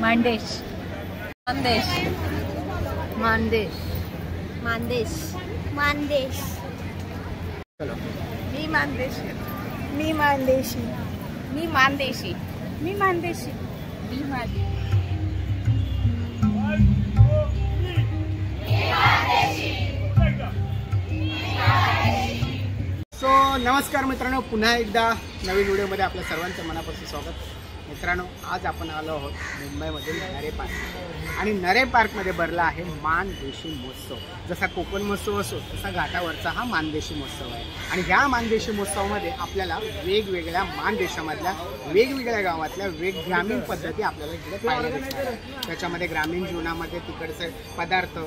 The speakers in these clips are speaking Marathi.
मानदेश मानदेश मानदेश मानदेश मानदेश मी मानदेशी मी मानदेशी मी मानदेशी मी मानदेशी मी मानदेशी सो नमस्कार मित्रांनो, पुन्हा एकदा नवीन व्हिडिओमध्ये आपल्या सर्वांचं मनापासून स्वागत. मित्रांनो, आज आपण आलो आहोत मुंबईमधील नरे पार्क आणि नरे पार्कमध्ये भरला आहे मानदेशी महोत्सव. जसा कोकण महोत्सव असो तसा घाटावरचा हा मानदेशी महोत्सव आहे. आणि ह्या मानदेशी महोत्सवामध्ये आपल्याला वेगवेगळ्या मानदेशामधल्या वेगवेगळ्या गावातल्या ग्रामीण पद्धती आपल्याला इकडे पाहायला मिळतात. त्याच्यामध्ये ग्रामीण जीवनामध्ये तिकडचे पदार्थ,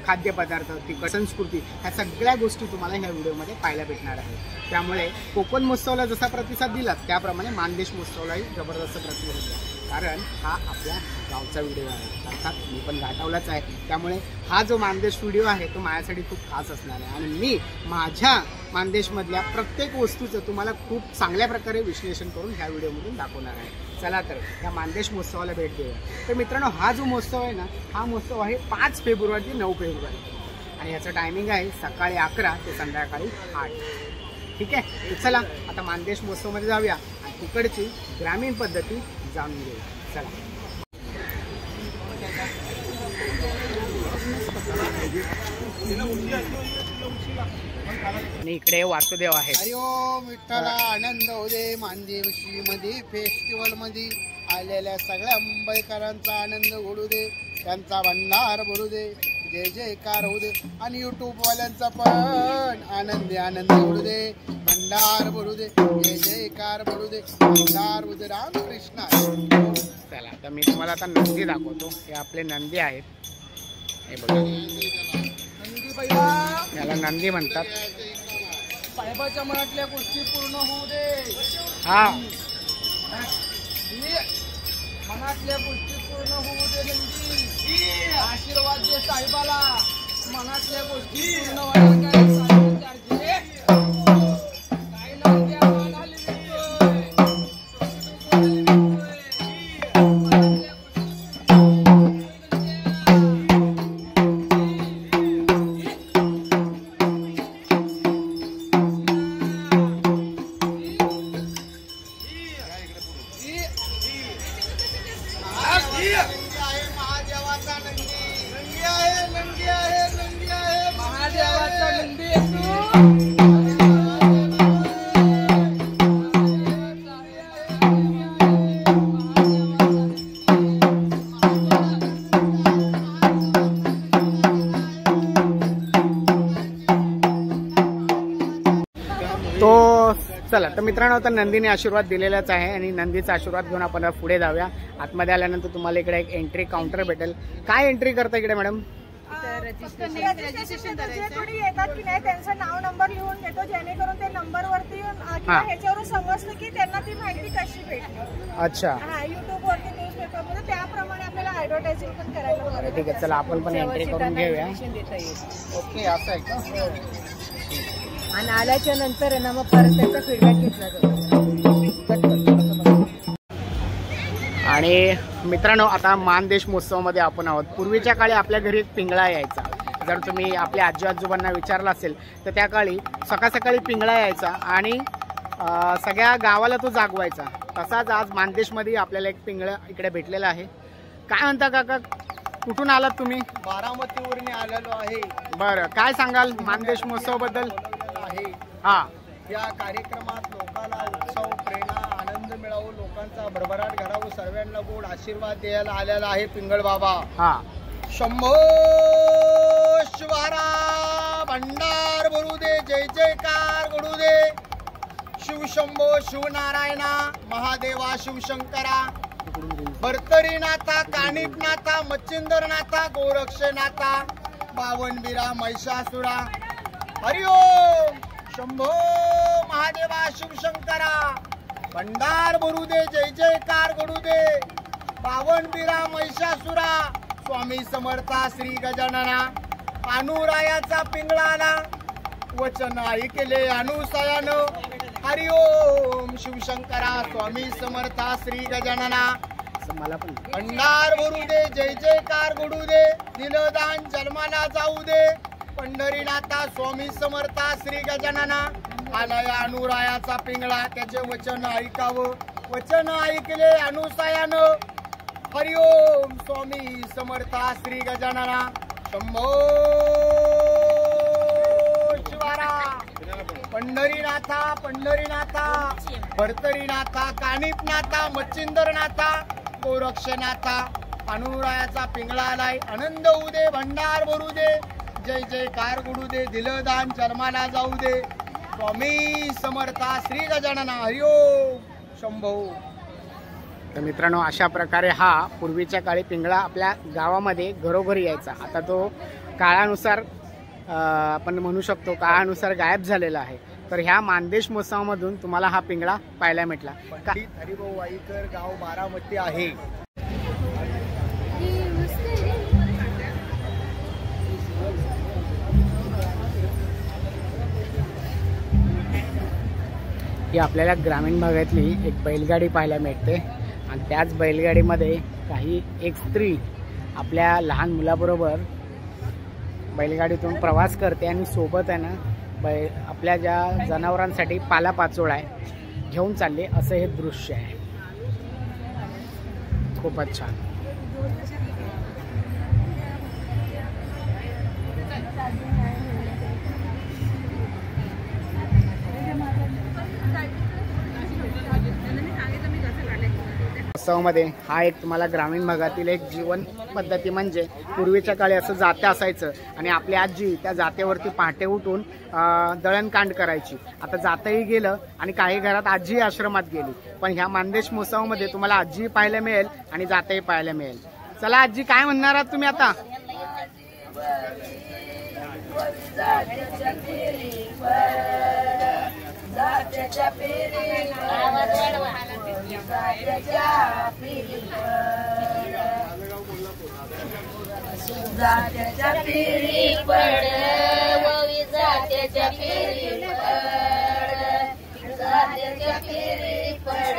खाद्यपदार्थ, तिकड संस्कृती, ह्या सगळ्या गोष्टी तुम्हाला ह्या व्हिडिओमध्ये पाहायला भेटणार आहे. त्यामुळे कोकण महोत्सवाला जसा प्रतिसाद दिला त्याप्रमाणे मानदेश महोत्सवालाही जबरदस्त प्रतिसाद दिला. कारण हा आपल्या गावचा व्हिडिओ आहे, अर्थात मी पण घाटावलाच आहे. त्यामुळे हा जो मानदेश व्हिडिओ आहे तो माझ्यासाठी खूप खास असणार आहे आणि मी माझ्या मानदेशमधल्या प्रत्येक वस्तूचं तुम्हाला खूप चांगल्या प्रकारे विश्लेषण करून ह्या व्हिडिओमधून दाखवणार आहे. चला तर या मानदेश महोत्सवाला भेट देऊया. तर मित्रांनो, हा जो महोत्सव आहे ना, हा महोत्सव आहे 5 फेब्रुवारी ते 9 फेब्रुवारी आणि याचं टायमिंग आहे सकाळी 11 ते संध्याकाळी 8. ठीक आहे, तर चला आता मानदेश महोत्सवमध्ये जाऊया आणि तिकडची ग्रामीण पद्धती जाणून घेऊया. चला. आणि इकडे वासुदेव आहे. हरि ओम विठ्ठला, आनंद होऊ दे. मानदेशी मध्ये फेस्टिवल मध्ये आलेल्या सगळ्या मुंबईकरांचा आनंद घडू दे, त्यांचा भंडार भरू दे, जय जयकार होऊ दे. आणि युट्यूब वाल्यांचा पण आनंद घडू दे, भंडार भरू दे, जय जयकार भरू दे, भंडार भरू दे. रामकृष्ण. चला आता मी तुम्हाला आता नंदी दाखवतो. हे आपले नंदी आहेत. हे बघा, याला नंदी म्हणतात. साहेबाच्या मनातल्या गोष्टी पूर्ण होऊ दे. हा, मनातल्या गोष्टी पूर्ण होऊ दे. नंदी आशीर्वाद दे साहेबाला, मनातल्या गोष्टी पूर्ण व्हायला. महादेवाचा नंदी आहे, महादेवाचा नंदी तो चला तर मित्रांनो, आता नंदीने आशीर्वाद दिलेलाच आहे आणि नंदीचा आशीर्वाद घेऊन आपण पुढे जाऊया. आतमध्ये आल्यानंतर तुम्हाला इकडे एक एंट्री काउंटर भेटेल. काय एंट्री करता इकडे मॅडम? रजिस्ट्रेशन कोणी येतात की नाही त्यांचं नाव नंबर लिहून घेतो, जेणेकरून ते नंबरवरती ह्याच्यावरून समजतं की त्यांना ती माहिती कशी भेटली. अच्छा, युट्यूब वरती, न्यूजपेपर मध्ये, त्याप्रमाणे आपल्याला ऍडव्हर्टायझिंग पण करायला. ठीक आहे, चला आपण पण एंट्री करून घेऊया. ओके, असं आहे का? आणि आल्याच्या नंतर ना मग परत त्याचा फीडबॅक घेतला जातो. आणि मित्रांनो, आता मानदेश महोत्सवामध्ये आपण आहोत. पूर्वीच्या काळी आपल्या घरी एक पिंगळा यायचा. जर तुम्ही आपल्या आजी आजोबांना विचारलं असेल तर त्या काळी सकाळ सकाळी पिंगळा यायचा आणि सगळ्या गावाला तो जागवायचा. तसाच आज मानदेशमध्ये आपल्याला एक पिंगळा इकडे भेटलेला आहे. काय म्हणता काका, कुठून आलात तुम्ही? बारामतीवरून आलेलो आहे. बरं, काय सांगाल मानदेश महोत्सव बद्दल? हा, या कार्यक्रमात लोकांना उत्सव, प्रेरणा, आनंद मिळावं, लोकांचा भरभराट घडावं, सर्वांना गोड आशीर्वाद द्यायला आलेला आहे पिंगळ बाबा. हा, शंभो शिवारा, भंडार भरू दे, जय जयकार घडू दे. शिवशंभो शिवनारायणा, महादेवा शिवशंकरा, भरतरी नाथा, कानिप नाथा, मच्छिंदर नाथा, गोरक्ष नाथा, बावनबिरा महिषासुरा. हरिओम. शंभो महादेवा शिवशंकरा, भंडार भरू दे, जय जयकार घडू दे. बावनबिरा महिषासुरा, स्वामी समर्था श्री गजानना. अनुरायाचा पिंगळाला, वचन ऐकले अनुसयानं. हरिओम शिवशंकरा, स्वामी समर्था श्री गजानना. असं मला पण भंडार भरू दे, जय जयकार घडू दे, दिलदान जन्माला जाऊ दे. पंढरीनाथा स्वामी समर्था श्री गजानना आलाय अनुरायाचा पिंगळा, त्याचे वचन ऐकावं. वचन ऐकले अनुसायानं, हरिओम स्वामी समर्था श्री गजानना शंभो शिवारा. पंढरीनाथा पंढरीनाथा भरतरीनाथा कानिपनाथा मच्छिंदरनाथा गोरक्षनाथा अनुरायाचा पिंगळा आलाय. आनंद होऊ दे, भंडार भरू दे, जय जयकार घडू दे, दिलदान जन्माला जाऊ दे. स्वामी समर्था श्री गजानना हरिओम शंभो. तर मित्रांनो, अशा प्रकारे हा पूर्वीच्या काळी पिंगळा आपल्या गावामध्ये घरोघरी यायचा. आता तो काळानुसार आपण म्हणू शकतो काळानुसार गायब झालेला आहे. तर ह्या मानदेश महोत्सवामधून तुम्हाला हा पिंगळा पाहायला भेटला. पंडित हरिभाऊ वाईकर, गाव बारामती आहे. ही आपल्याला ग्रामीण भागातली एक बैलगाडी पाहायला मिळते आणि त्याच बैलगाडीमध्ये काही एक स्त्री आपल्या लहान मुलाबरोबर बैलगाडीतून प्रवास करते आणि सोबत आहे ना आपल्या ज्या जनावरांसाठी पालापाचोळा आहे घेऊन चालले, असं हे दृश्य आहे. खूपच छान. उत्सवामध्ये हा एक तुम्हाला ग्रामीण भागातील एक जीवन पद्धती म्हणजे पूर्वीच्या काळी असं जाते असायचं आणि आपली आजी त्या जातेवरती पहाटे उठून दळणकांड करायची. आता जातही गेलं आणि काही घरात आजी आश्रमात गेली, पण ह्या मानदेश महोत्सवामध्ये तुम्हाला आजी पाहायला मिळेल आणि जातही पाहायला मिळेल. चला आजी, काय म्हणणार आहात तुम्ही आता? जात्याच्या फेरी पड, ववी जात्याच्या फेरी पड, जात्याच्या फेरी पड,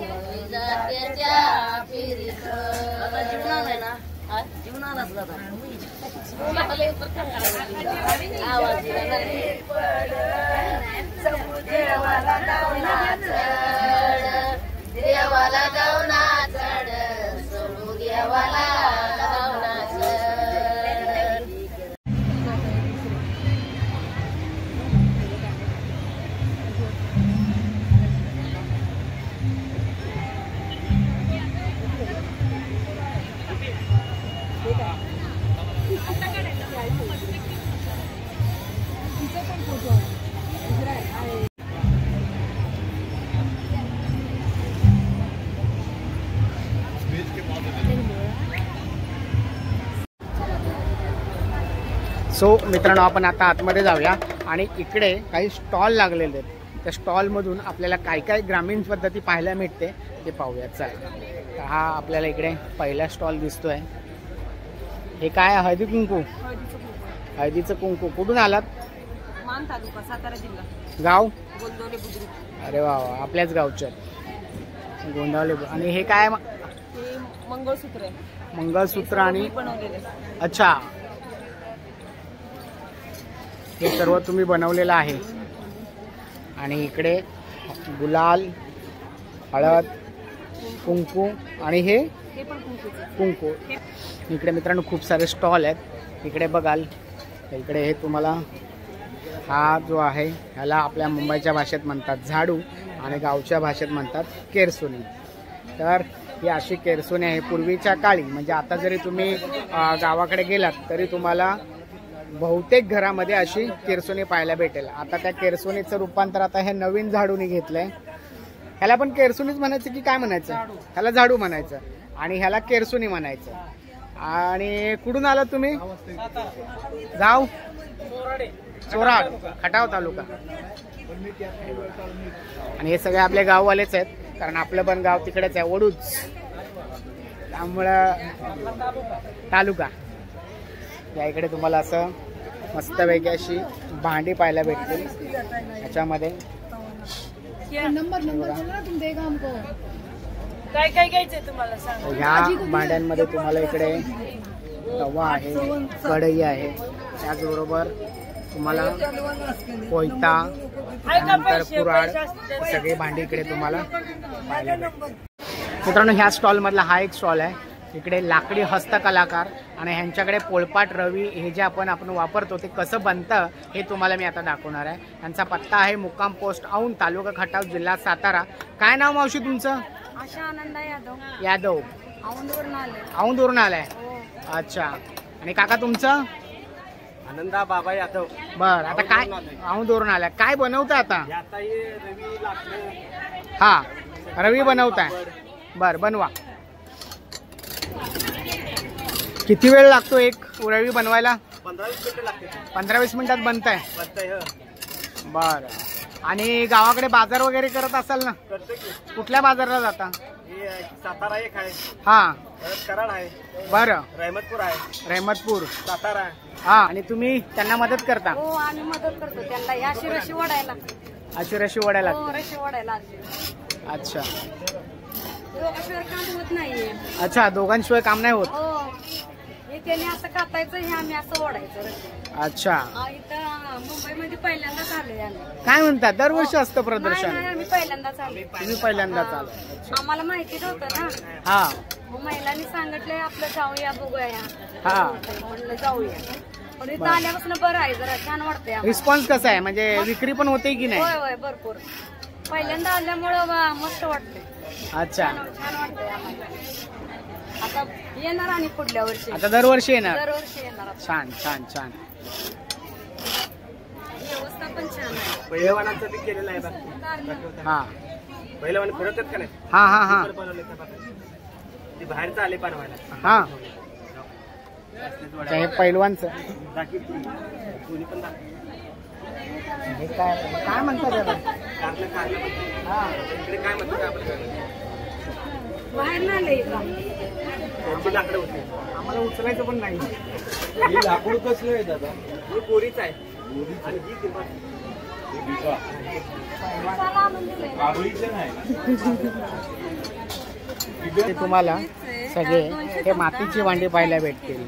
ववी जात्याच्या फेरी पड. जीवनाला आहे ना, जीवनालाच जातात आवाज देवाला गावना चढ, देवाला गावना चढ, सोडू देवाला गावना चढ. सो मित्रांनो, आपण आता आतमध्ये जाऊया आणि इकडे काही स्टॉल लागलेले आहेत. त्या स्टॉलमधून आपल्याला काय काय ग्रामीण पद्धती पाहायला मिळते ते पाहूया. चल, हा आपल्याला इकडे पहिला स्टॉल दिसतोय. हे काय? हळदी कुंकू. हळदीचं कुंकू. कुठून आलात? मान तालुका, सातारा जिल्हा. गाव? गोंदवले बुद्रुक. अरे वा, आपल्याच गावच्या गोंदवले. आणि हे काय? हे मंगळसूत्र आहे. मंगळसूत्र आणि बनवलेले. अच्छा, हे सर्व तुम्ही बनवलेलं आहे. आणि इकडे गुलाल, हळद, कुंकू आणि हे कुंकू. इकडे मित्रांनो खूप सारे स्टॉल आहेत. इकडे बघाल, इकडे हे तुम्हाला हा जो आहे ह्याला आपल्या मुंबईच्या भाषेत म्हणतात झाडू आणि गावच्या भाषेत म्हणतात केरसुनी. तर ही अशी केरसुनी आहे पूर्वीच्या काळी. म्हणजे आता जरी तुम्ही गावाकडे गेलात तरी तुम्हाला बहुतेक घरामध्ये अशी केरसुनी पाहायला भेटेल. आता त्या केरसुनीचं रूपांतर आता हे नवीन झाडूने घेतलंय. ह्याला पण केरसुनीच म्हणायचं की काय म्हणायचं? ह्याला झाडू म्हणायचं आणि ह्याला केरसुनी म्हणायचं. आणि कुठून आलात तुम्ही? गाव? चोराड, खटाव तालुका. आणि हे सगळे आपले गाववालेच आहेत, कारण आपलं पण गाव तिकडेच आहे, वडूज. त्यामुळं तालुका. या इकडे तुम्हाला असं मस्तपैकी अशी भांडी पाहायला भेटतील. ह्याच्यामध्ये काय काय घ्यायचंय तुम्हाला सांगा. ह्या भांड्यांमध्ये तुम्हाला इकडे तवा आहे, कढई आहे, त्याचबरोबर तुम्हाला कोयता, त्यानंतर कुऱ्हाड, सगळी भांडी इकडे तुम्हाला पाहायला भेटतील. मित्रांनो, ह्या स्टॉल मधला हा एक स्टॉल आहे. इकडे लाकडी हस्तकलाकार आणि ह्यांच्याकडे पोळपाट रवी हे जे आपण वापरतो ते कसं बनतं हे तुम्हाला मी आता दाखवणार आहे. यांचा पत्ता आहे मुक्काम पोस्ट औंध, तालुका खटाव, जिल्हा सातारा. काय नाव मावशी तुमचं? आशा आनंद यादव. औंधवरून आलाय. अच्छा. आणि काका तुमचं? आनंदा बाबा यादव. बर, आता काय औंधवरून आलाय, काय बनवता आता? हा, रवी बनवताय. बर, बनवा. किती वेळ लागतो एक रवी बनवायला? 15-20 मिनिटं लागते. 15-20 मिनिटात बनताय. बर. आणि गावाकडे बाजार वगैरे करत असाल ना? कुठल्या बाजारला जाता? सातारा एक आहे. हा, कराड आहे. बरं. रहमतपूर आहे. रहमतपूर, सातारा. हा. आणि तुम्ही त्यांना मदत करता? हो, आम्ही मदत करतो त्यांना. या रशी वडायला. अशी रशी वडायला? रशी वडायला. अच्छा. दोघांशिवाय काम होत नाहीये. अच्छा, दोघांशिवाय काम नाही होत. हो, हे त्यांनी असं कापायचं, हे आम्ही असं ओढायचं. अच्छा. इथं मुंबईमध्ये पहिल्यांदाच आलोय आम्ही. काय म्हणतात, दरवर्षी असतं प्रदर्शन? नाही, आम्ही पहिल्यांदाच आलोय. तुम्ही पहिल्यांदाच आलो? आम्हाला माहिती नव्हतं ना. हा. मग महिलांनी सांगितलंय आपलं जाऊया बघूया. हा, म्हणलं जाऊया. पण इथं आल्यापासून बरं आहे, जरा छान वाटतंय. रिस्पॉन्स कसा आहे, म्हणजे विक्री पण होते की नाही? होय होय, भरपूर. पहिल्यांदा आल्यामुळं मस्त वाटतंय. अच्छा. छान वाटतंय आम्हाला. आता येणार आणि पुढल्या वर्षी. आता दरवर्षी येणार? दरवर्षी येणार. छान छान छान. व्यवस्था पण छान आहे. पहिलवानाचं बी केलेलं आहे. हा, पहिलवान फिरवतात का नाही? हा हा हा. ते बाहेरचं आले बनवायला. हा, हे पैलवानचं. हे काय म्हणतात त्याला? काय म्हणतात बाहेर ना आले लाकडं होते, आम्हाला उचलायचं पण नाही. लाकूड कसलं आहे दादा? ही कोरीच आहे. आणि ही तुम्हाला सगळे हे मातीची भांडी पाहायला भेटतील.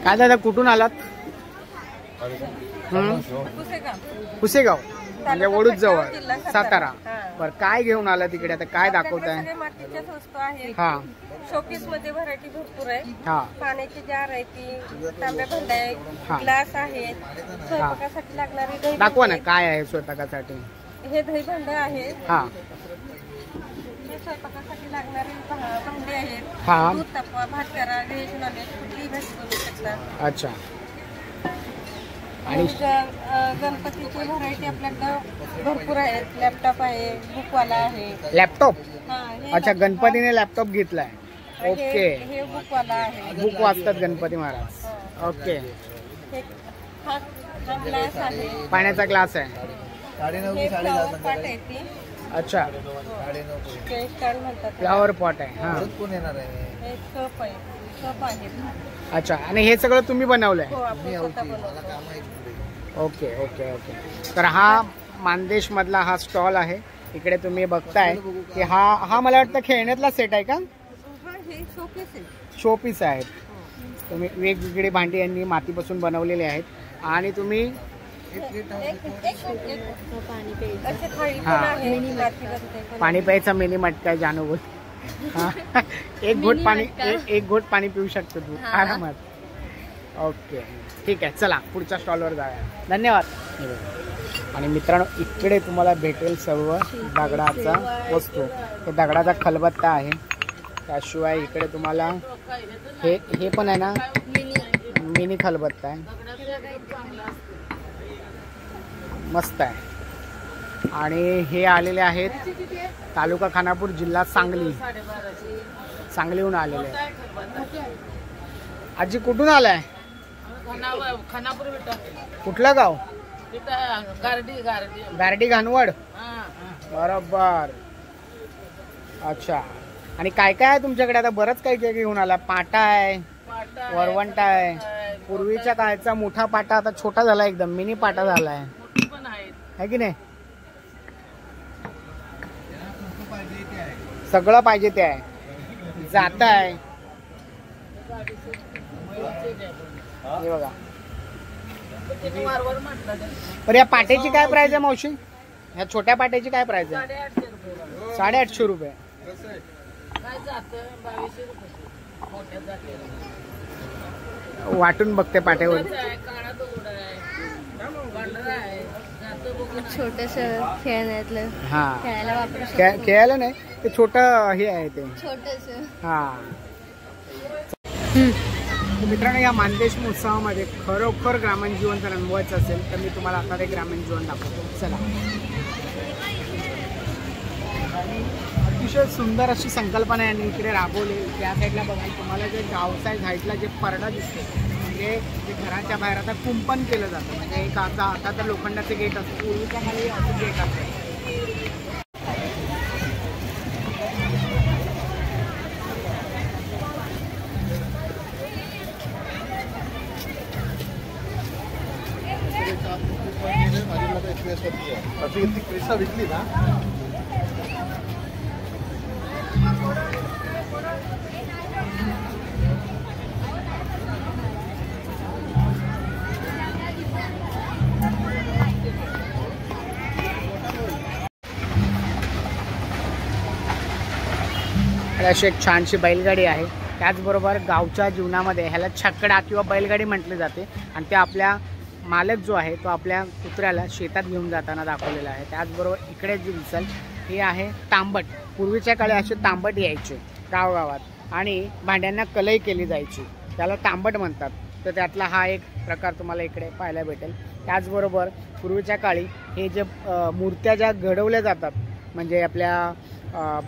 काय दादा, कुठून आलात? पुसेगाव, म्हणजे वडूज जवळ, सातारा. बर, काय घेऊन आला तिकडे? आता काय दाखवताय? मातीच्याच वस्तू आहेत. हा, शोपीस मध्ये व्हरायटी भरपूर आहे. हा, पाण्याची जार आहे, ती तांब्या भांड्या आहे, ग्लास आहेत, स्वयंपाकासाठी लागणारी दही. दाखवा ना काय आहे स्वयंपाकासाठी. हे दही भांडे आहेत. हा, हे स्वयंपाकासाठी लागणारी भांडी आहेत. हा, दूध तापवा, भात करा, व्हेज नॉनव्हेज कुठलीही भाजी करू शकता. अच्छा. आणि गणपतीची व्हरायटी आपल्याकडं भरपूर आहेत. लॅपटॉप आहे, बुकवाला आहे. लॅपटॉप? हे अच्छा, गणपतीने लॅपटॉप घेतलाय. ओके. हे बुकवाला आहे. बुक वाचतात गणपती महाराज. ओके. हा ग्लास आहे, पाण्याचा ग्लास आहे. हे फ्लॉवर पॉट आहे ती. अच्छा, स्टँड म्हणतात. फ्लॉवर पॉट आहे. हा, हे कप आहे, कप आहे. अच्छा. आणि हे सगळं तुम्ही बनवलंय? हो, आपण स्वतः बनवतो. Okay okay okay. तर हा मानदेश मधला हा स्टॉल आहे. इकडे तुम्ही बघताय की हा मला वाटतं खेळण्यातला सेट आहे का? हे शोपीस आहे. शोपीस आहेत. तुम्ही वेगवेगळी भांडी यांनी मातीपासून बनवलेली आहेत. आणि तुम्ही पाणी प्यायचा मिनी मटका जानू. एक घोट पाणी पिऊ शकतो तू आरामात. ओके, ठीक आहे. चला पुढच्या स्टॉलवर जाऊया. धन्यवाद. आणि मित्रांनो, इकडे तुम्हाला भेटेल सर्व दगडाचा वस्तू. हे दगडाचा खलबत्ता आहे. त्याशिवाय इकडे तुम्हाला हे पण आहे ना, मिनी खलबत्ता आहे. मस्त आहे. आणि हे आलेले आहेत तालुका खानापूर, जिल्हा सांगलीहून आलेले आहे. आजी कुठून आलाय? खानापूर. कुठलं गाव? गारडी घानवड. बरोबर. अच्छा. आणि काय काय आहे तुमच्याकडे? आता बरंच काही काय घेऊन आला. पाटा आहे, वरवंटा आहे. पूर्वीच्या काळचा मोठा पाटा आता छोटा झाला, एकदम मिनी पाटा झालाय, है की नाही? सगळं पाहिजे ते आहे. जात आहे हे बघा. पण या पाट्याची काय प्राइस आहे मावशी? ह्या छोट्या पाट्याची काय प्राइस आहे? 850 रुपये. वाटून बघते पाट्यावर. छोटस खेळण्यातलं हा, खेळायला वापरू खेळायला नाही, ते छोट हे आहे ते छोटस. हा. मित्रांनो, या मानदेश उत्सवामध्ये खरोखर ग्रामीण जीवन जर अनुभवायचं असेल तर मी तुम्हाला आता ते ग्रामीण जीवन दाखवतो. चला. अतिशय सुंदर अशी संकल्पना आहे आणि इकडे राबवली. त्या साईडला बघा तुम्हाला जे गावसाई साईडला जे परडा दिसते, म्हणजे जे घराच्या बाहेर आता कुंपण केलं जातं. म्हणजे एक आता तर लोखंडाचे गेट असतं, पूर्वीच्या खाली असं गेट असतं. विकली ना. अशी एक छानशी बैलगाडी आहे. त्याचबरोबर गावच्या जीवनामध्ये ह्याला छकडा किंवा बैलगाडी म्हटली जाते आणि ते आपल्या मालक जो आहे तो आपल्या कुत्र्याला शेतात घेऊन जाताना दाखवलेला आहे. त्याचबरोबर इकडे जे दिसेल हे आहे तांबट. पूर्वीच्या काळी असे तांबट यायचे गावगावात आणि भांड्यांना कलई केली जायची, त्याला तांबट म्हणतात. तर त्यातला हा एक प्रकार तुम्हाला इकडे पाहायला भेटेल. त्याचबरोबर पूर्वीच्या काळी हे जे मूर्त्या ज्या घडवल्या जातात, म्हणजे आपल्या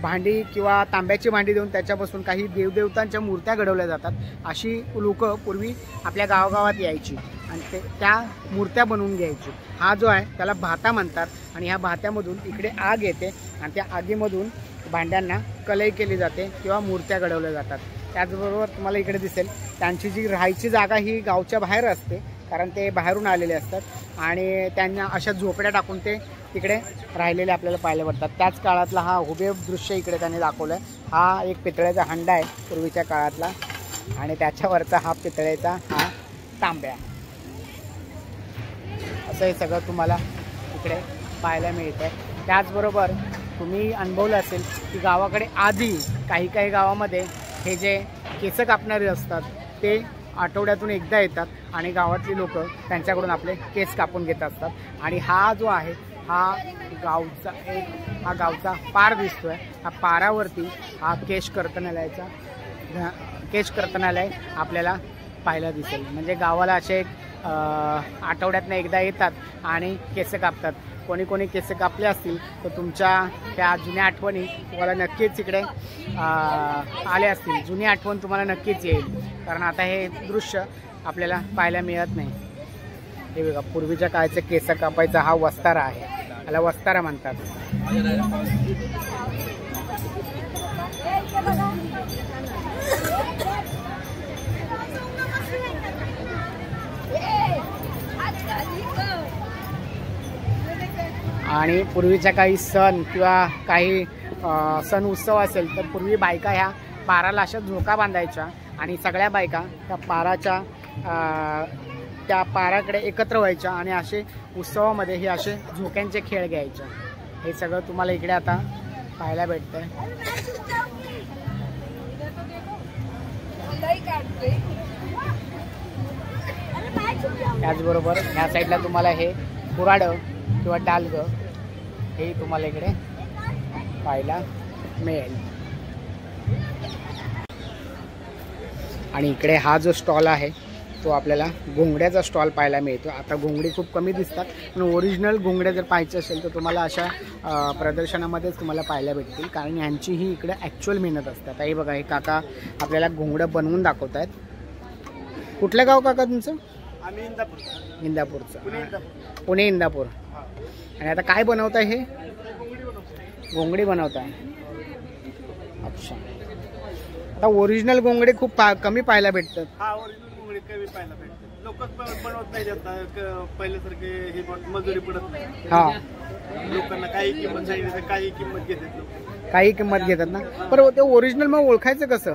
भांडी किंवा तांब्याची भांडी देऊन त्याच्यापासून काही देवदेवतांच्या मूर्त्या घडवल्या जातात. अशी लोक पूर्वी आपल्या गावागावात यायची आणि त्या मूर्त्या बनवून घ्यायची. हा जो आहे त्याला भाता म्हणतात आणि ह्या भात्यामधून इकडे आग येते आणि त्या आगीमधून भांड्यांना कलई केली जाते किंवा मूर्त्या घडवल्या जातात. त्याचबरोबर तुम्हाला इकडे दिसेल त्यांची जी राहायची जागा ही गावच्या बाहेर असते, कारण ते बाहेरून आलेले असतात आणि त्यांना अशा झोपड्या टाकून ते तिकडे राहिलेले आपल्याला पाहायला पडतात. त्याच काळातला हा हुबेहूब दृश्य इकडे त्यांनी दाखवलं आहे. हा एक पितळेचा हंडा आहे पूर्वीच्या काळातला आणि त्याच्यावरचा हा पितळेचा हा तांब्या. असं हे सगळं तुम्हाला इकडे पाहायला मिळतं. त्याचबरोबर तुम्ही अनुभवलं असेल की गावाकडे आधी काही गावामध्ये हे जे केस कापणारे असतात ते आठवड्यातून एकदा येतात आणि गावातली लोक त्यांच्याकडून आपले केस कापून घेत असतात. आणि हा जो आहे हा गावचा पार दिसतोय. हा पारावरती हा केश कर्तनालय आपल्याला पाहायला दिसेल. म्हणजे गावाला असे आठवड्यातनं एकदा येतात आणि केस कापतात. कोणी केस कापले असतील तर तुमच्या त्या जुन्या आठवणी तुम्हाला नक्कीच इकडे आल्या असतील. जुनी आठवण तुम्हाला नक्कीच येईल, कारण आता हे दृश्य आपल्याला पाहायला मिळत नाही. हे बघा, पूर्वीच्या काळचे केस कापायचा हा वस्तारा आहे, याला वस्तारा म्हणतात. आणि पूर्वीच्या काही सण किंवा काही सण उत्सव असेल तर पूर्वी बायका ह्या पाराला अशा झोका बांधायच्या आणि सगळ्या बायका त्या पाराकडे एकत्र व्हायच्या आणि असे उत्सवामध्ये हे असे झोक्यांचे खेळ घ्यायचे. हे सगळं तुम्हाला इकडे आता पाहायला भेटतंय. त्याचबरोबर ह्या साईडला तुम्हाला हे कुऱ्हाडं किंवा डालगं हे तुम्हाला इकडे पाहायला मिळेल. आणि इकडे हा जो स्टॉल आहे तो आपल्याला घोंगड्याचा स्टॉल पाहायला मिळतो. आता घोंगडी खूप कमी दिसतात, पण ओरिजिनल घोंगड्या जर पाहायचे असेल तर तुम्हाला अशा प्रदर्शनामध्येच तुम्हाला पाहायला भेटतील, कारण ह्यांची ही इकडे ॲक्च्युअल मेहनत असते. आता हे बघा, हे काका आपल्याला घोंगडं बनवून दाखवत आहेत. कुठलं गाव काका तुमचं? आम्ही इंदापूरचं, पुणे इंदापूर. आणि आता काय बनवताय? हे घोंगडी बनवताय. अच्छा. आता ओरिजिनल घोंगडे खूप कमी पाहायला भेटतात. हा ओरिजिनल घोंगडे कमी पाहायला भेटतात. लोकच बनवत नाही आता पहिल्यासारखे हे मजुरी पडत नाही. हा लोकांना काही किंमत सांगितली तर काही किंमत घेतात लोक. काही किंमत घेतात ना. पण ते ओरिजिनल मग ओळखायचं कसं?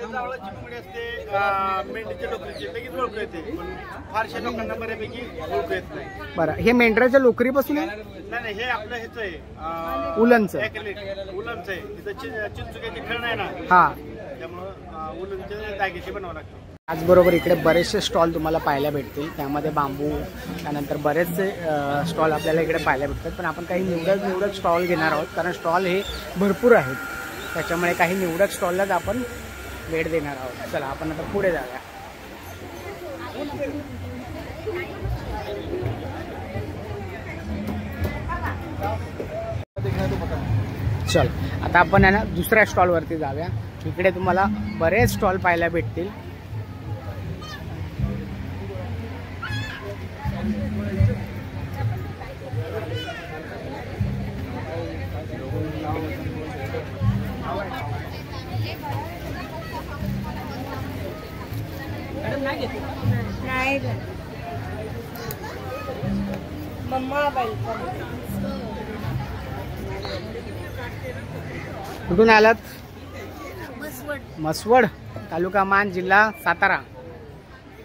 जावळाची घोंगडी असते मेंढीच्या लोकरीची लगेच ओळखू येते पण फारशा लोकांना बऱ्यापैकी ओळखू येत नाही. बरं हे मेंढराच्या लोकरीपासून आहे? नाही हे आपलं ह्याच आहे उलनचं उलनचं आहे. तिथं चिंचुक्याची खण आहे ना हा त्यामुळं उलनच्या दागिचे बनावं लागतं. त्याचबरोबर इकडे बरेचसे स्टॉल तुम्हाला पाहायला भेटतील. त्यामध्ये बांबू त्यानंतर बरेचसे स्टॉल आपल्याला इकडे पाहायला भेटतात. पण आपण काही निवडक स्टॉल घेणार आहोत कारण स्टॉल हे भरपूर आहेत. त्याच्यामुळे काही निवडक स्टॉललाच आपण भेट देणार आहोत. चला आपण आता पुढे जाऊया. चल आता आपण आहे ना दुसऱ्या स्टॉलवरती जाऊया. इकडे तुम्हाला बरेच स्टॉल पाहायला भेटतील. कुठून आलात? मसवड तालुका मान जिल्हा सातारा.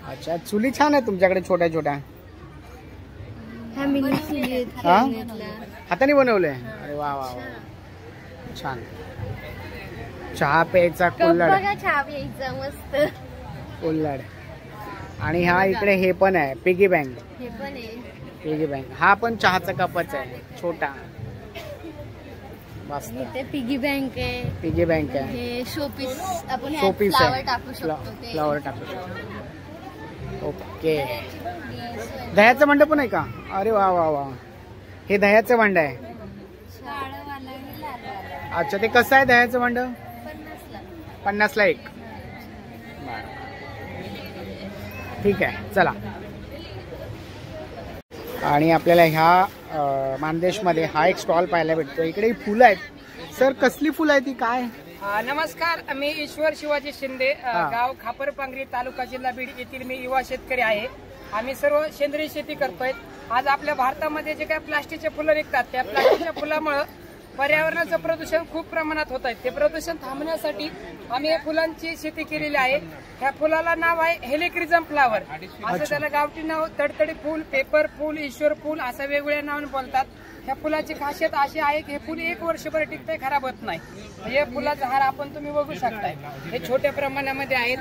अच्छा चुली छान आहे तुमच्याकडे छोट्या छोट्या. हा हाताने बनवलंय. अरे वा वा वा छान. चहा प्यायचा कुल्हड मस्त कुल्हड. आणि हा इकडे हे पण आहे पिगी बँक. हे पण आहे पिगी बँक. हा पण चहाचा कपच आहे छोटा. इथे पिगी बँक आहे. पिगी बँक आहे. हे शोपीस आपण शोपीस फ्लावर टाकू शकतो. फ्लावर टाकू शकतो. ओके. दह्याचं भांड पण आहे का? अरे वा वा वा. हे दह्याचं भांड आहे. अच्छा ते कसं आहे दह्याचं भांड? 50ला एक. ठीक आहे चला. आणि आपल्याला ह्या मानदेशमध्ये हा एक स्टॉल पाहायला भेटतो. इकडे फुलं आहेत. सर कसली फुलं आहे ती काय? नमस्कार मी ईश्वर शिवाजी शिंदे गाव खापरपांगरी तालुका जिल्हा बीड येथील मी युवा शेतकरी आहे. आम्ही सर्व सेंद्रिय शेती करतोय. आज आपल्या भारतामध्ये जे काही प्लास्टिकचे फुलं निघतात त्या प्लास्टिकच्या फुलामुळे पर्यावरणाचं प्रदूषण खूप प्रमाणात होत आहे. ते प्रदूषण थांबण्यासाठी आम्ही या फुलांची शेती केलेली आहे. ह्या फुलाला नाव आहे हेलिक्रिझम फ्लावर. असं त्याला गावठी नाव तडतडी फुल, पेपर फुल, ईश्वर फुल असं वेगवेगळ्या नावाने बोलतात. ह्या फुलाची खासियत अशी आहे की हे फुल 1 वर्षभर टिकते, खराब होत नाही. हे फुलाचा हार आपण तुम्ही बघू शकताय. हे छोट्या प्रमाणामध्ये आहेत.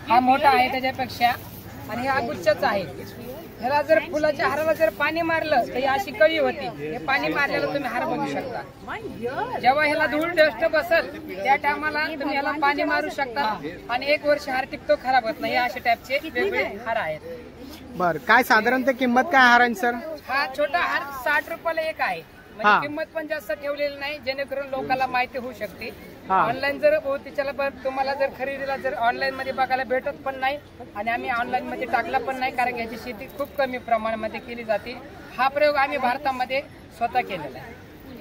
हा मोठा आहे त्याच्यापेक्षा आणि हा गुच्छाच आहे. ह्याला जर फुलाच्या हाराला जर पाणी मारलं तर ही अशी कळी होती. हे पाणी मारलेलं तुम्ही हार बघू शकता. जेव्हा ह्याला धूळ डस्ट बसल त्या टायमाला तुम्ही ह्याला पाणी मारू शकता आणि 1 वर्ष हार टिकतो, खराब होत नाही. अशा टाईपचे वेगवेगळे हार आहेत. बर काय साधारणतः किंमत काय हारांची सर? हा छोटा हार 60 रुपयाला एक आहे. म्हणजे किंमत पण जास्त ठेवलेली नाही जेणेकरून लोकांना माहिती होऊ शकते. ऑनलाईन जर तुम्हाला जर खरेदीला जर ऑनलाईन मध्ये बघायला भेटत पण नाही आणि आम्ही ऑनलाईन मध्ये टाकला पण नाही कारण याची शेती खूप कमी प्रमाणामध्ये केली जाते. हा प्रयोग आम्ही भारतामध्ये स्वतः केलेला आहे.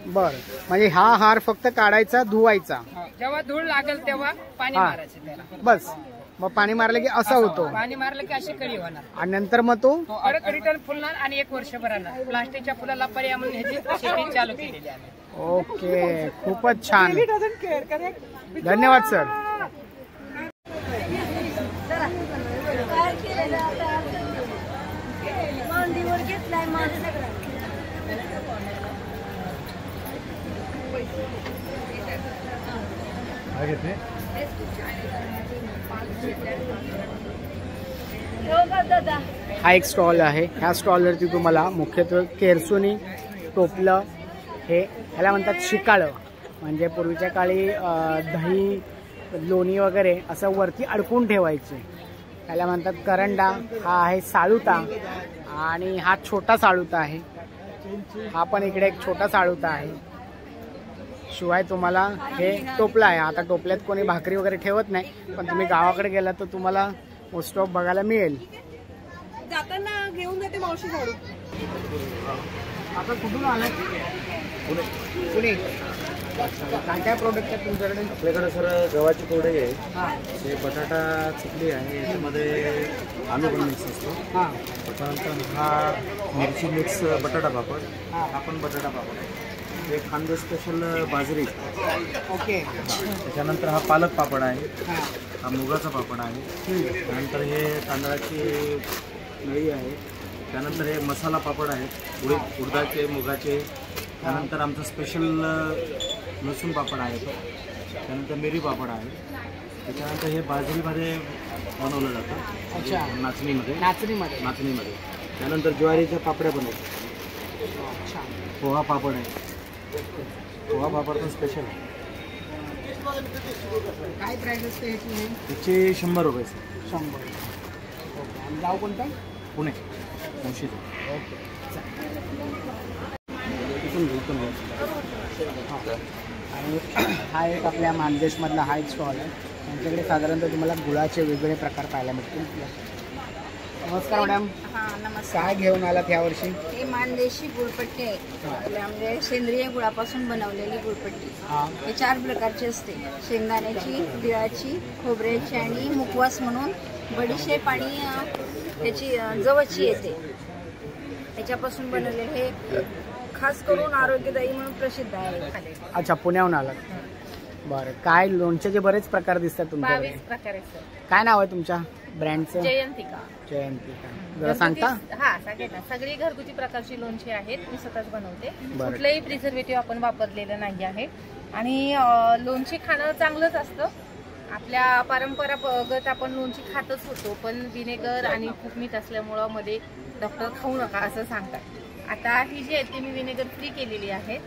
बर म्हणजे हा हार फक्त काढायचा धुवायचा. जेव्हा धूळ लागेल तेव्हा पाणी मारायचं त्याला बस. मग पाणी मारलं की असं होतो. पाणी मारलं की अशी कळी होणार आणि नंतर मग तो परत रिटर्न फुलणार आणि 1 वर्षभरानं प्लास्टिकच्या फुलाला पर्याय म्हणून ह्याची शेती चालू केलेली आहे. ओके खूपच छान. धन्यवाद सर. हा एक स्टॉल आहे. ह्या स्टॉलवरती तुम्हाला मुख्यत्वे केरसुनी, टोपलं हे ह्याला म्हणतात शिकाळं. म्हणजे पूर्वीच्या काळी दही, लोणी वगैरे असं वरती अडकून ठेवायचे. ह्याला म्हणतात करंडा. हा आहे साळुता आणि हा छोटा साळुता आहे. हा पण इकडे एक छोटा साळुता आहे. शिवाय तुम्हाला हे टोपलं आहे. आता टोपल्यात कोणी भाकरी वगैरे ठेवत नाही पण तुम्ही गावाकडे गेला तर तुम्हाला मोस्ट ऑफ बघायला मिळेल. जाताना घेऊन जाते मावशी झाडू. आता कुठून आलाय? पुणे. काय काय प्रोडक्ट आहेत तुमच्याकडे? आपल्याकडे सर गव्हाची पोळी आहे, हां हे बटाटा चिकली आहे, याच्यामध्ये आलू पण मिक्स असतो. हां त्याच्यानंतर हा मिरची मिक्स बटाटा पापड, हा पण बटाटा पापड आहे. हे खानदेश स्पेशल बाजरी. ओके. त्याच्यानंतर हा पालक पापड आहे, हां हा मुगाचा पापड आहे. त्यानंतर हे तांदळाची नळी आहे. त्यानंतर हे मसाला पापड आहेत, उडदाचे मुगाचे. त्यानंतर आमचं स्पेशल लसूण पापड आहे तो. त्यानंतर मिरी पापड आहे. त्याच्यानंतर हे बाजरीमध्ये बनवलं जातं. अच्छा. नाचणीमध्ये. नाचणीमध्ये. त्यानंतर ज्वारीच्या पापड्या बनवतात. अच्छा. पोहा पापड आहे. पोहा पापड पण स्पेशल आहे. काय प्राईस असते ह्याची? त्याचे 100 रुपये सर. 100. ओके. आणि गाव कोणतं? पुणे मुळशीचं. ओके. इथून आणि हा एक आपल्या मानदेशमधला हा एक स्टॉल आहे. त्यांच्याकडे साधारणतः तुम्हाला गुळाचे वेगवेगळे प्रकार पाहायला मिळतील. नमस्कार मॅडम. हां नमस्कार. काय घेऊन आलात यावर्षी? ही मानदेशी गुळपट्टी आहे, म्हणजे सेंद्रिय गुळापासून बनवलेली गुळपट्टी. हां हे 4 प्रकारची असते, शेंगदाण्याची, तिळाची, खोबऱ्याची आणि मुखवास म्हणून बडीशेप आणि त्याची जवची येते. त्याच्यापासून बनवलेले हे खास करून आरोग्यदायी म्हणून प्रसिद्ध आहे. अच्छा, पुण्याहून आलात. बरं. काय लोणच्याचे बरेच प्रकार दिसतात तुमच्याकडे. 22 प्रकारे सर. काय नाव आहे तुमच्या ब्रँडचं? जयंतिका. जरा सांगता? हा सांगेल ना. सगळी घरगुती प्रकारची लोणची आहेत, मी स्वतःच बनवते. बरं. कुठलंही प्रिझर्वेटिव्ह आपण वापरलेलं नाही आहे. आणि लोणची खाणं चांगलंच असतं. आपल्या परंपरागत आपण लोणची खातच होतो, पण विनेगर आणि खूप मीठ असल्यामुळं मध्ये डॉक्टर खाऊ नका असं सांगतात. आता ही जी आहे ती मी विनेगर फ्री केलेली आहे.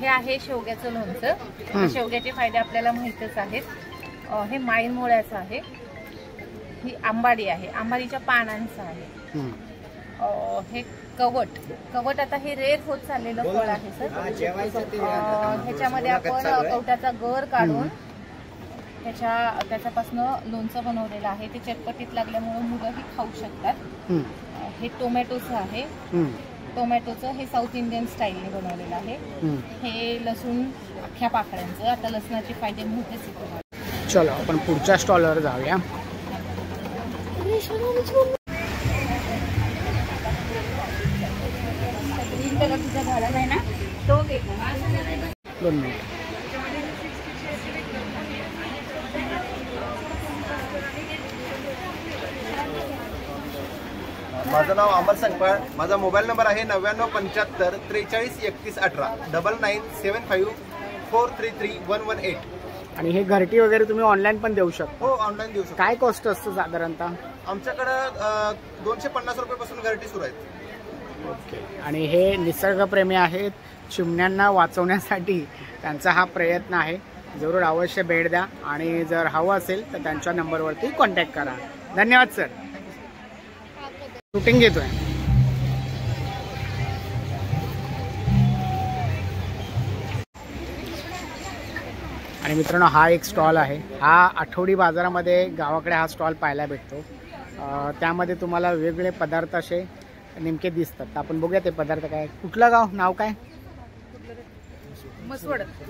हे आहे शेवग्याचं लोणचं. शेवग्याचे फायदे आपल्याला माहीतच आहेत. हे माईन मोळ्याचं आहे. ही आंबाडी आहे, आंबाडीच्या पानांचं आहे. हे कवट आता हे रेअर होत चाललेलं फळ आहे सर. ह्याच्यामध्ये आपण कवटाचा गर काढून त्याच्यापासून लोणचं बनवलेलं आहे. ते चटपटीत लागल्यामुळे मुलंही खाऊ शकतात. हे टोमॅटोचं आहे. टोमॅटोचं हे साऊथ इंडियन स्टाईलने बनवलेलं आहे. हे लसूण अख्ख्या पाकळ्यांचं. आता लसणाचे फायदे मोठेच येतो. चलो आपण पुढच्या स्टॉलवर जाऊया. ग्रीन कलरचा झाड आहे ना तो घे. 2 मिनिट. माझं नाव अमर संकपाळ. माझा मोबाईल नंबर आहे 9975 43 31 18 9975433118. आणि हे घरटी वगैरे तुम्ही ऑनलाईन पण देऊ शकता? हो, ऑनलाईन देऊ शकतो. काय कॉस्ट असतं साधारणतः? आमच्याकडं 250 रुपयापासून घरटी सुरू आहेत. ओके. आणि हे निसर्गप्रेमी आहेत, चिमण्यांना वाचवण्यासाठी त्यांचा हा प्रयत्न आहे. जरूर अवश्य भेट द्या आणि जर हवं असेल तर त्यांच्या नंबरवरती कॉन्टॅक्ट करा. धन्यवाद सर. शूटिंग घेतोय. आणि मित्रांनो हा एक स्टॉल आहे. हा आठवडी बाजारामध्ये गावाकडे हा स्टॉल पाहायला भेटतो. त्यामध्ये तुम्हाला वेगवेगळे पदार्थ असे नेमके दिसतात. आपण बघूया ते पदार्थ काय. कुठलं गाव, नाव काय?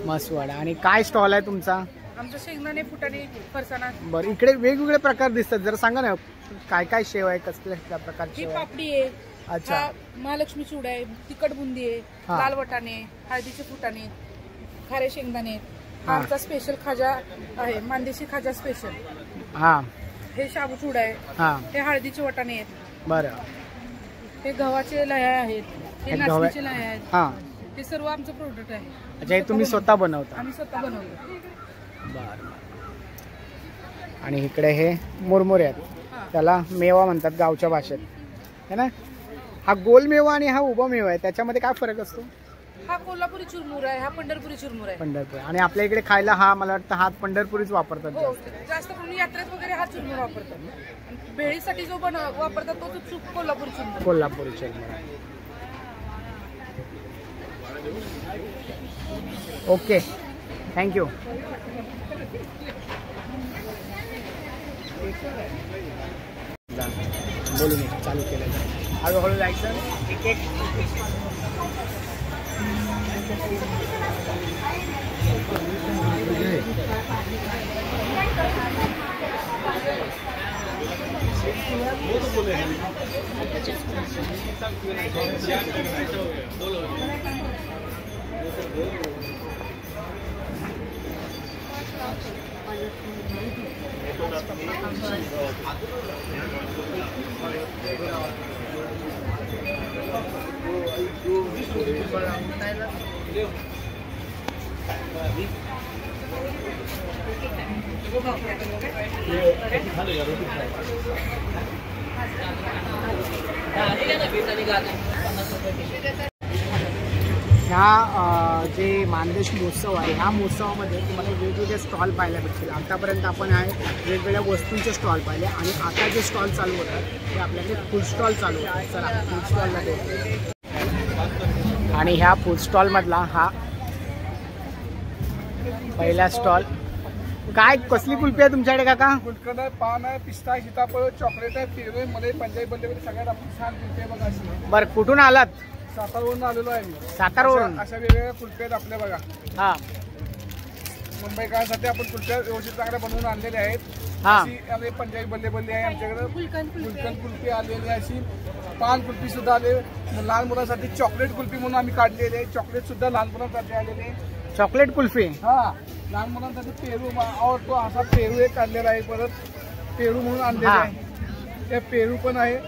मसवड. आणि काय स्टॉल आहे तुमचा? आमचं शेंगदाणे, फुटाणे, फरसाणा. बरं. इकडे वेगवेगळे प्रकार दिसतात, जरा सांगा ना काय काय शेव आहे, कसल्या प्रकारची पापडी आहे. अच्छा. महालक्ष्मी चिवडा आहे, तिखट बुंदी आहे, लाल वटाणे, हळदीचे फुटाणे, खारे शेंगदाणे. हा आमचा स्पेशल खाजा आहे, मानदेशी खाजा स्पेशल. हा. हे शाबू चिवडा आहे. हा. हे हळदीचे वटाणे आहेत. बरं. हे गव्हाचे लह्या आहेत. हे नाचणीचे लह्या आहेत. हा. हे सर्व आमचं प्रोडक्ट आहे. अच्छा, हे तुम्ही स्वतः बनवता? आम्ही स्वतः बनवतो. बरं. आणि इकडे हे मुरमुरे आहेत, त्याला मेवा म्हणतात गावच्या भाषेत, है ना? हा गोल मेवा आणि हा उभा मेवा आहे, त्याच्यामध्ये काय फरक असतो? हा कोल्हापुरी चुरमुरा आहे, हा पंढरपुरी चुरमुरा आहे. पंढरपूर. आणि आपल्या इकडे खायला हा मला वाटतं हा पंढरपुरीच वापरतात. हो, जास्त करून यात्रेत वगैरे हा चुरमुरा वापरतात. भेळीसाठी जो वापरतात तो कोल्हापुरी चुरमुरा. कोल्हापुरी चुरमुरा. Okay, thank you. बोलून चालू केलं हळूहळू जायचं. एक एक ह्या जे मानदेश महोत्सव आहे ह्या महोत्सवामध्ये तुम्हाला वेगवेगळे स्टॉल पाहायला भेटतील. आतापर्यंत आपण आहे वेगवेगळ्या वस्तूंचे स्टॉल पाहिले आणि आता जे स्टॉल चालू होतात ते आपल्याकडे फूड स्टॉल चालू होतात. चला फूड स्टॉलमध्ये आणि ह्या फूड स्टॉलमधला हा पहिला स्टॉल. काय कसली कुल्फी आहे तुमच्याकडे काका? गुलकंद आहे, पान आहे, पिस्ता आहे, सीताफळ, चॉकलेट आहे, पेरू आहे, मध्ये पंजाबी बंदे सगळ्यात आपली छान कुल्फी आहे बघा अशी. बरं कुठून आलात? सातारवरून आलेलो आहे मी. सातारवरून? अशा वेगवेगळ्या कुल्फ्या आहेत आपल्या बघा. हा मुंबईकरांसाठी आपण कुल्फ्या व्यवस्थित चांगल्या बनवून आणलेल्या आहेत. अशी पंजाबी बल्ले आहे आमच्याकडे. गुलकंद कुल्फी आलेली आहे, अशी पान कुल्फी सुद्धा आले. लहान मुलांसाठी चॉकलेट कुल्फी म्हणून आम्ही काढलेली आहे. चॉकलेट सुद्धा लहान मुलांसाठी आलेले आहे. चॉकलेट कुल्फी? हा लहान मुलांसाठी पेरू आवडतो असा पेरू एक काढलेला आहे. परत पेरू म्हणून आणलेला आहे. ते पेरू पण आहे.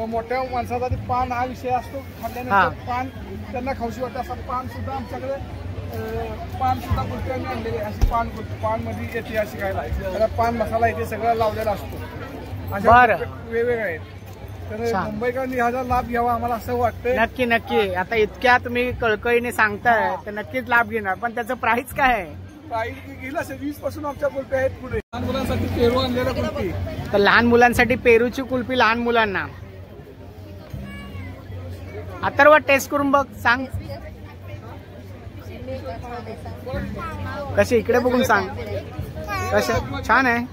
मोठ्या माणसासाठी पान हा विषय असतो. खाल्ल्यानंतर पान त्यांना खाऊशी वाटतं असं पान सुद्धा आमच्याकडे पान सुद्धा कुल्फी आम्ही आणलेली आहे. अशी पान कुल्फी पान मध्ये येते अशी खायला. त्याला पान मसाला इथे सगळं लावलेला असतो. अशा वेगवेगळे आहेत. तर मुंबईकरांनी ह्याचा लाभ घ्यावा आम्हाला असं वाटतं. नक्की नक्की. आता इतक्या तुम्ही कळकळीने सांगताय तर नक्कीच लाभ घेणार. पण त्याचं प्राइस काय आहे? प्राइस गेलं असेल 20 पासून आमच्या कुल्फी आहेत. पुढे लहान मुलांसाठी पेरू आणलेला कुल्फी. तर लहान मुलांसाठी पेरूची कुल्फी लहान मुलांना. अथर्व टेस्ट करून बघ, सांग कशी. इकडे बघून सांग कसे. छान आहे.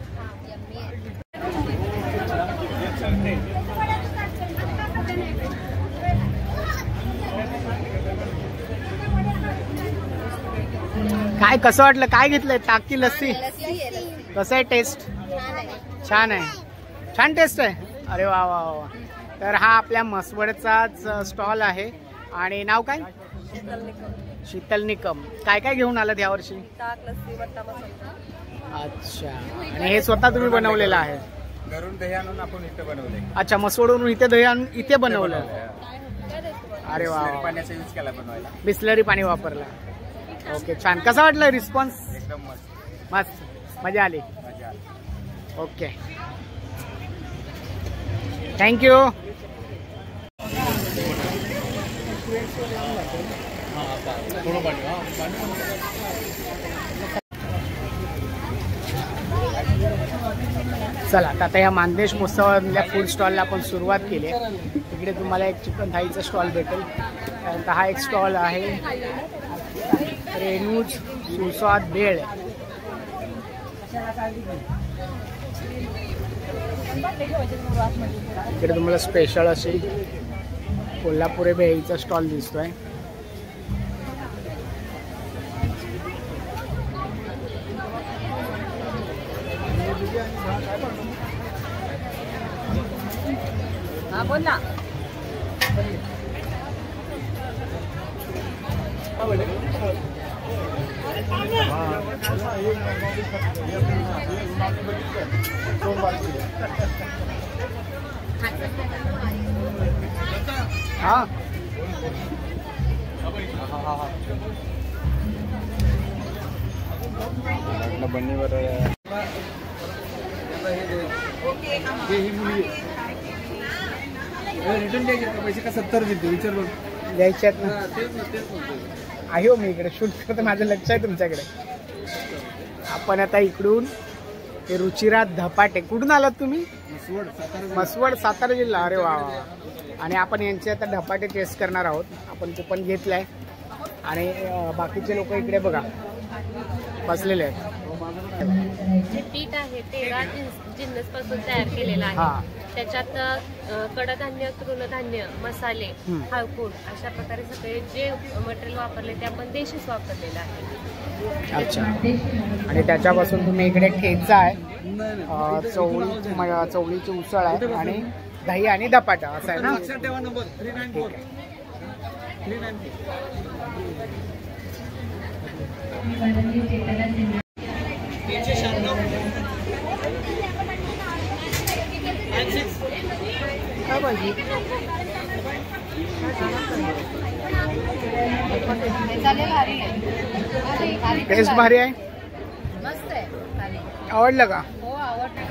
काय कसं वाटलं? काय घेतलंय? ताक की लस्सी? कसं आहे टेस्ट? छान आहे. छान टेस्ट आहे. अरे वा वा वा. तर हा आपल्या मसवडचाच स्टॉल आहे. आणि नाव काय? शीतल निकम. काय काय घेऊन आलात यावर्षी? ताक, लस्सी, वट्टा मसाला. अच्छा. आणि हे स्वतः तुम्ही बनवलेलं आहे? घरून दही आणून आपण इथे बनवले. अच्छा मसवडून इथे दही आणून इथे बनवलं. अरे वा. पाण्याचा यूज केला बनवायला. बिस्लरी पाणी वापरला. ओके छान. कसा वाटलं रिस्पॉन्स? एकदम मस्त. मस्त. मजा आली. Okay thank you. चला आता या मानदेश महोत्सवातल्या फूड स्टॉलला आपण सुरुवात केली आहे. तिकडे तुम्हाला एक चिकन थाळीचा स्टॉल भेटेल. त्यानंतर हा एक स्टॉल आहे रेणूज सुस्वाद भेळ. इकडे तुम्हाला स्पेशल अशी कोल्हापुरी भेळीचा स्टॉल दिसतोय. हा बोल ना. हाँ बन्नीवर रिटर्न द्यायचे पैसे का 70 देते विचार बघ. द्यायच्यात ना. आहे हो मी इकडे शूट करतो. माझं लक्ष आहे तुमच्याकडे. आपण आता इकडून हे रुचिरा धपाटे. कुठून आलात तुम्ही? मसवड सातारा जिल्हा. अरे वा वा. आणि आपण यांचे आता धपाटे टेस्ट करणार आहोत. आपण कुपन घेतलाय आणि बाकीचे लोक इकडे बघा बसलेले आहेत. जे पीठ आहे ते जिन्नस पासून तयार केलेलं आहे. त्याच्यात कडधान्य, तृणधान्य, मसाले, हळकुंड अशा प्रकारे सगळे जे मटेरियल वापरले ते आपण देशीच वापरलेलं आहे. अच्छा. आणि त्याच्यापासून तुम्ही इकडे ठेचा आहे, चवळीची उसळ आहे आणि दही आणि धपाटा असं आहे ना. काय पाहिजे? टेस्ट भारी आहे, मस्त आहे. आवडलं का? हो आवडलं.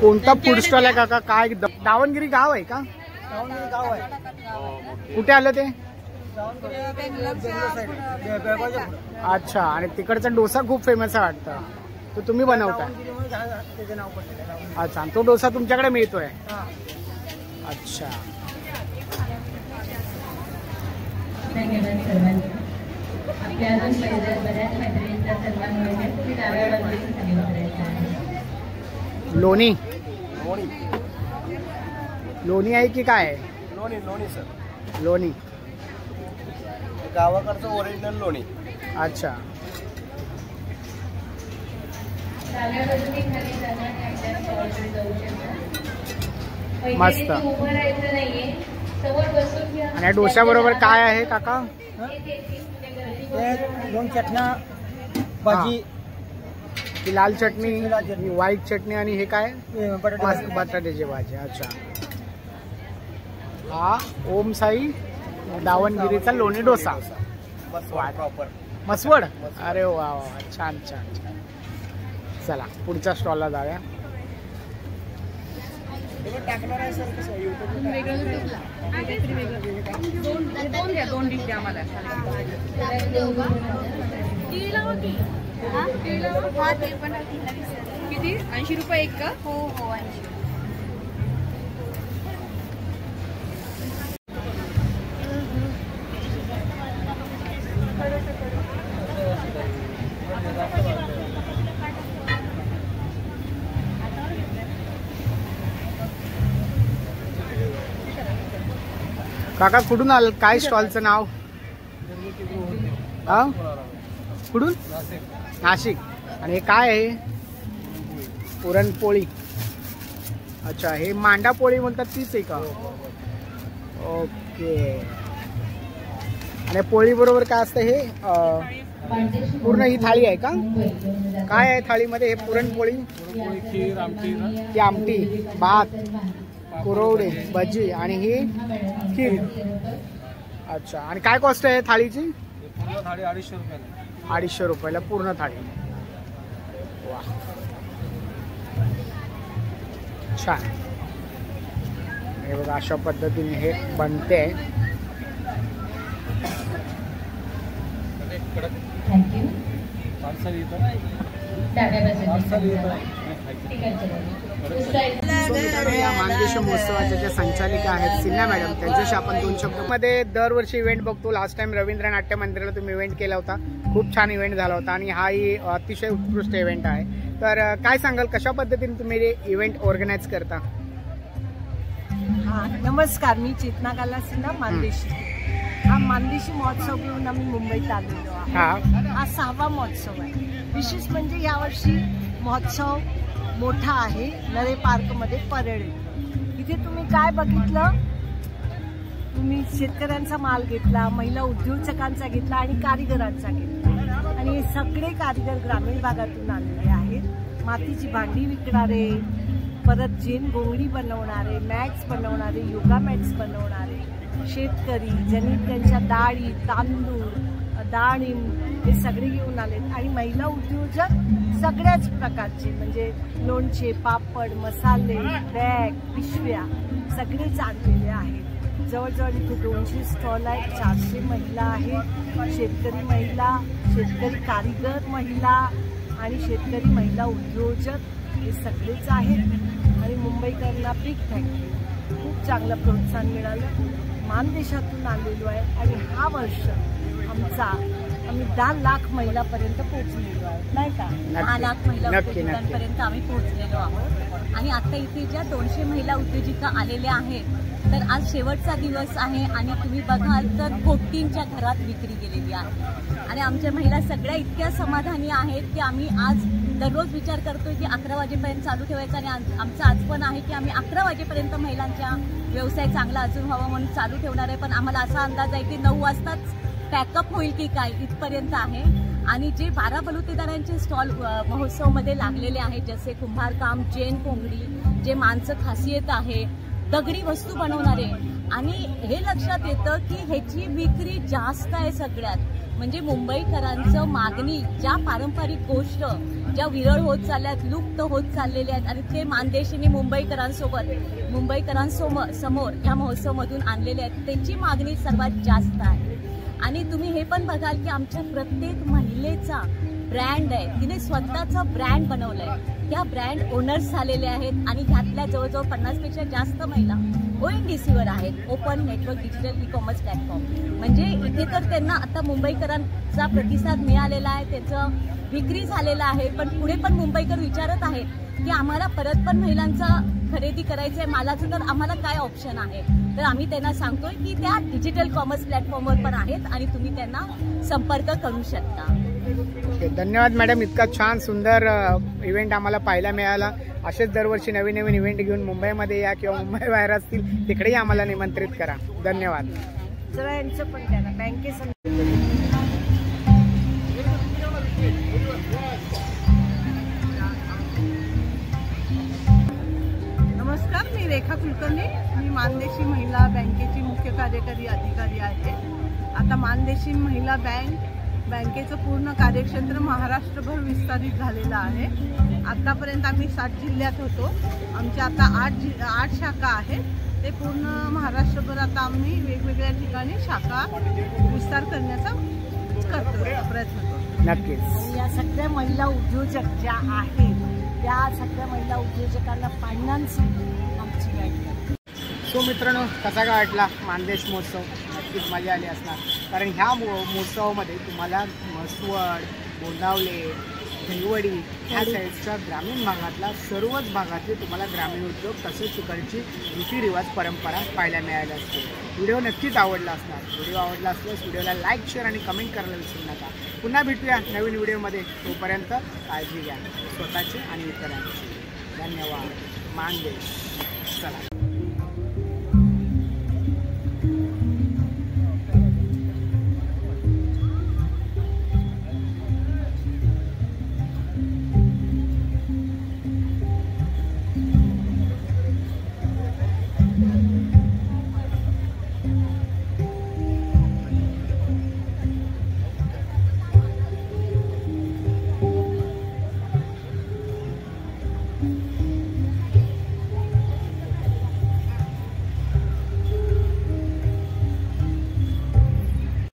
कोणता फूड स्टॉल आहे काका? काय दावणगिरी गाव आहे का? दावणगिरी गाव आहे. कुठे आलं ते? अच्छा. आणि तिकडचा डोसा खूप फेमस आहे वाटतं, तो तुम्ही बनवता? अच्छा. तो डोसा तुमच्याकडे मिळतोय? अच्छा. लोणी लोणी आहे की काय? लोणी सर, लोणी गावाकडचं ओरिजिनल लोणी. अच्छा. मस्त. आणि डोसा बरोबर काय आहे काका? दोन चटण्या, भाजी, ही लाल चटणी, व्हाईट चटणी आणि हे काय? बटाट्याची भाजी. अच्छा. हा ओम साई दावणगिरीचा लोणी डोसा. मसवड. अरे वा वा, छान छान छान. चला पुढच्या स्टॉलला जाऊया. दोन डिश द्या आम्हाला. किती? 80 रुपये एक का? हो हो 80. काका कुठून आलं? काय स्टॉलचं नाव? हा कुठून? नाशिक. आणि हे काय आहे? पुरणपोळी. अच्छा. हे मांडा पोळी म्हणतात तीच आहे का? ओके. आणि पोळी बरोबर काय असतं हे? पूर्ण ही थाळी आहे का? काय आहे थाळीमध्ये? हे पुरणपोळी, ती आमटी, भात, कुरवडे, भजी आणि ही खीर. अच्छा. आणि काय कॉस्ट आहे थाळीची? थाळी 250 रुपयाला. 250 रुपयाला पूर्ण थाळी. वा छान. हे बघा अशा पद्धतीने हे बनते. या मानदेश महोत्सवाच्या ज्या संचालिका आहेत सिन्हा मॅडम, त्यांच्याशी आपण 2 शब्दामध्ये दरवर्षी इव्हेंट बघतो. लास्ट टाइम रवींद्र नाट्य मंदिराला तुम्ही इव्हेंट केला होता, खूप छान इव्हेंट झाला होता आणि हाही अतिशय उत्कृष्ट इव्हेंट आहे. तर काय सांगाल, कशा पद्धतीने तुम्ही इव्हेंट ऑर्गनाईज करता? नमस्कार, मी चेतना काला सिन्हा, मानदेशी. हा मानदेशी महोत्सव घेऊन आम्ही मुंबईत आलेलो आहोत. हा 6वा महोत्सव आहे. विशेष म्हणजे यावर्षी महोत्सव मोठा आहे. नरे पार्कमध्ये परळे. इथे तुम्ही काय बघितलं? तुम्ही शेतकऱ्यांचा माल घेतला, महिला उद्योजकांचा घेतला आणि कारिगरांचा घेतला. आणि हे सगळे कारिगर ग्रामीण भागातून आलेले आहेत. मातीची भांडी विकणारे, परत जेन गोंगडी बनवणारे, मॅट्स बनवणारे, योगा मॅट्स बनवणारे, शेतकरी ज्यांनी त्यांच्या डाळी, तांदूळ, डाळिंब हे सगळे घेऊन आलेत. आणि महिला उद्योजक सगळ्याच प्रकारचे, म्हणजे लोणचे, पापड, मसाले, बॅग, पिशव्या सगळेच आणलेले आहेत. जवळजवळ इथे 200 स्टॉल आहेत. 400 महिला आहेत, शेतकरी महिला, शेतकरी कारिगर महिला आणि शेतकरी महिला उद्योजक हे सगळेच आहेत आणि मुंबईकरांना पिक फॅक्टरी खूप चांगलं प्रोत्साहन मिळालं. मानदेशातून आलेलो आहे आणि हा वर्ष आम्ही 10 लाख महिलापर्यंत पोहोचलेलो आहोत, नाही का? 10 लाख महिला उद्योजकांपर्यंत आम्ही पोहोचलेलो आहोत. आणि आता इथे ज्या 200 महिला उद्योजिका आलेल्या आहेत, तर आज शेवटचा दिवस आहे आणि तुम्ही बघाल तर कोटींच्या घरात विक्री गेलेली आहे. आणि आमच्या महिला सगळ्या इतक्या समाधानी आहेत की आम्ही आज दररोज विचार करतोय की 11 वाजेपर्यंत चालू ठेवायचं. आणि आमचं आज पण आहे की आम्ही 11 वाजेपर्यंत महिलांच्या व्यवसाय चांगला अजून व्हावा म्हणून चालू ठेवणार आहे. पण आम्हाला असा अंदाज आहे की 9 वाजताच पॅकअप होईल की काय, इथपर्यंत आहे. आणि जे 12 बलुतेदारांचे स्टॉल महोत्सवमध्ये लागलेले आहेत, जसे कुंभारकाम, जैन कोंगडी, जे माणसं खासियत आहे, दगडी वस्तू बनवणारे. आणि हे लक्षात येतं की ह्याची विक्री जास्त आहे सगळ्यात. म्हणजे मुंबईकरांचं मागणी, ज्या पारंपरिक गोष्ट ज्या विरळ होत चालल्यात, लुप्त होत चाललेल्या आहेत, आणि ते मानदेशीने मुंबईकरांसमोर या महोत्सवमधून आणलेले आहेत, त्यांची मागणी सर्वात जास्त आहे. आणि तुम्ही हे पण बघाल की आमच्या प्रत्येक महिलेचा ब्रँड आहे, तिने स्वतःचा ब्रँड बनवलाय. त्या ब्रँड ओनर्स झालेले आहेत आणि ह्यातल्या जवळजवळ 50पेक्षा जास्त महिला ONDCवर आहेत, open network digital e-commerce platform. म्हणजे इथे तर त्यांना आता मुंबईकरांचा प्रतिसाद मिळालेला आहे, त्याचं विक्री झालेला आहे. पण पुढे पण मुंबईकर विचारत आहेत की आम्हाला परत पण महिलांचा खरेदी करायचं आहे, मालाचं, तर आम्हाला काय ऑप्शन आहे. तर आम्ही त्यांना सांगतोय की त्या डिजिटल कॉमर्स प्लॅटफॉर्मवर पण आहेत आणि तुम्ही त्यांना संपर्क करू शकता. ओके, धन्यवाद मॅडम. इतका छान सुंदर इव्हेंट आम्हाला पाहायला मिळाला. असेच दरवर्षी नवीन नवीन इव्हेंट घेऊन मुंबईमध्ये या किंवा मुंबई बाहेर असतील तिकडेही आम्हाला निमंत्रित करा. धन्यवाद. जरा यांचं पण त्यांना बँकेचं. नमस्कार, मी रेखा कुलकर्णी. मी मानदेशी महिला बँकेची मुख्य कार्यकारी अधिकारी आहे. आता मानदेशी महिला बँकेचं पूर्ण कार्यक्षेत्र महाराष्ट्रभर विस्तारित झालेलं आहे. आतापर्यंत आम्ही 7 जिल्ह्यात होतो. आमच्या आता 8 शाखा आहेत. ते पूर्ण महाराष्ट्रभर आता आम्ही वेगवेगळ्या ठिकाणी शाखा विस्तार करण्याचा प्रयत्न करतो. नक्कीच. या सगळ्या महिला उद्योजक ज्या आहेत त्या सगळ्या महिला उद्योजकांना फायनान्सिंग आमची गाईड. सो मित्रांनो, कसा काय वाटला मानदेश महोत्सव? नक्कीच मजा आली असणार. कारण ह्या महोत्सवामध्ये तुम्हाला म्हसवड, बोंडावले, दहिवडी ह्या साईडच्या ग्रामीण भागातला सर्वच भागातले तुम्हाला ग्रामीण उद्योग तसेच तिकडची रीतिरिवाज परंपरा पाहायला मिळाल्या असतील. व्हिडिओ नक्कीच आवडला असणार. व्हिडिओ आवडला असल्यास व्हिडिओला लाईक, शेअर आणि कमेंट करायला विसरू नका. पुन्हा भेटूया नवीन व्हिडिओमध्ये. तोपर्यंत काळजी घ्या स्वतःची आणि इतरांची. धन्यवाद. मानदेश. चला.